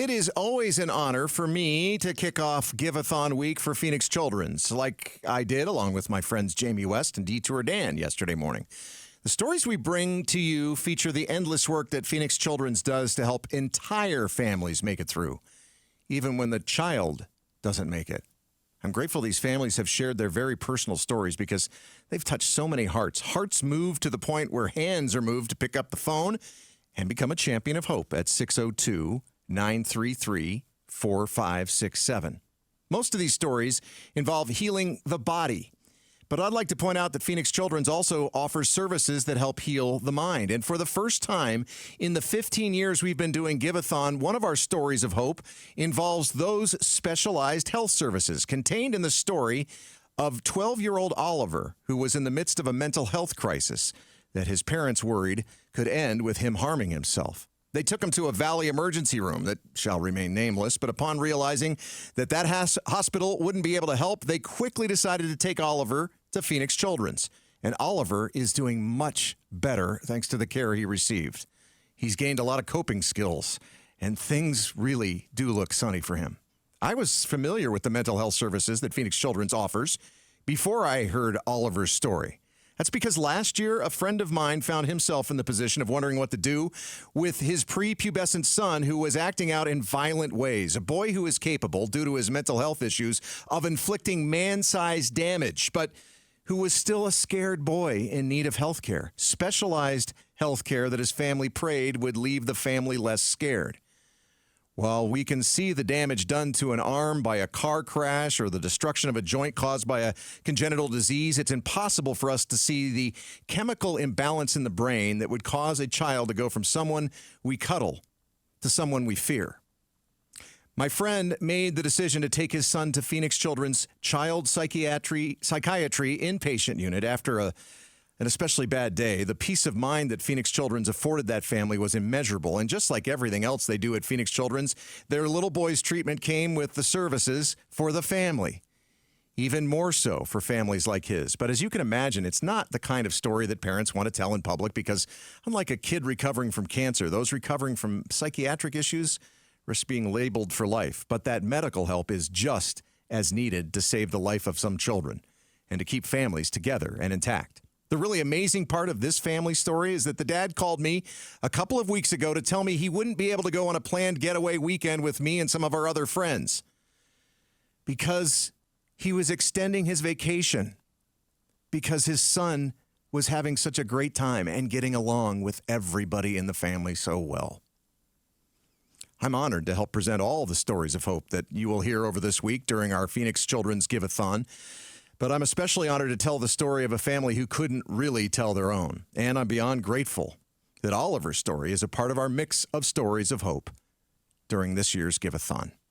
It is always an honor for me to kick off Give-A-Thon week for Phoenix Children's, like I did along with my friends Jamie West and Detour Dan yesterday morning. The stories we bring to you feature the endless work that Phoenix Children's does to help entire families make it through, even when the child doesn't make it. I'm grateful these families have shared their very personal stories because they've touched so many hearts. Hearts moved to the point where hands are moved to pick up the phone and become a champion of hope at 602-933-4567. Most of these stories involve healing the body. But I'd like to point out that Phoenix Children's also offers services that help heal the mind. And for the first time in the 15 years we've been doing Give-A-Thon, one of our stories of hope involves those specialized health services contained in the story of 12-year-old Oliver, who was in the midst of a mental health crisis that his parents worried could end with him harming himself. They took him to a Valley emergency room that shall remain nameless, but upon realizing that hospital wouldn't be able to help, they quickly decided to take Oliver to Phoenix Children's. And Oliver is doing much better thanks to the care he received. He's gained a lot of coping skills, and things really do look sunny for him. I was familiar with the mental health services that Phoenix Children's offers before I heard Oliver's story. That's because last year, a friend of mine found himself in the position of wondering what to do with his prepubescent son who was acting out in violent ways. A boy who is capable, due to his mental health issues, of inflicting man-sized damage, but who was still a scared boy in need of health care, specialized health care that his family prayed would leave the family less scared. While we can see the damage done to an arm by a car crash or the destruction of a joint caused by a congenital disease, it's impossible for us to see the chemical imbalance in the brain that would cause a child to go from someone we cuddle to someone we fear. My friend made the decision to take his son to Phoenix Children's Child Psychiatry Inpatient Unit after an especially bad day. The peace of mind that Phoenix Children's afforded that family was immeasurable. And just like everything else they do at Phoenix Children's, their little boy's treatment came with the services for the family. Even more so for families like his. But as you can imagine, it's not the kind of story that parents want to tell in public because unlike a kid recovering from cancer, those recovering from psychiatric issues risk being labeled for life. But that medical help is just as needed to save the life of some children and to keep families together and intact. The really amazing part of this family story is that the dad called me a couple of weeks ago to tell me he wouldn't be able to go on a planned getaway weekend with me and some of our other friends because he was extending his vacation because his son was having such a great time and getting along with everybody in the family so well. I'm honored to help present all the stories of hope that you will hear over this week during our Phoenix Children's Give-A-Thon. But I'm especially honored to tell the story of a family who couldn't really tell their own. And I'm beyond grateful that Oliver's story is a part of our mix of stories of hope during this year's Give-A-Thon.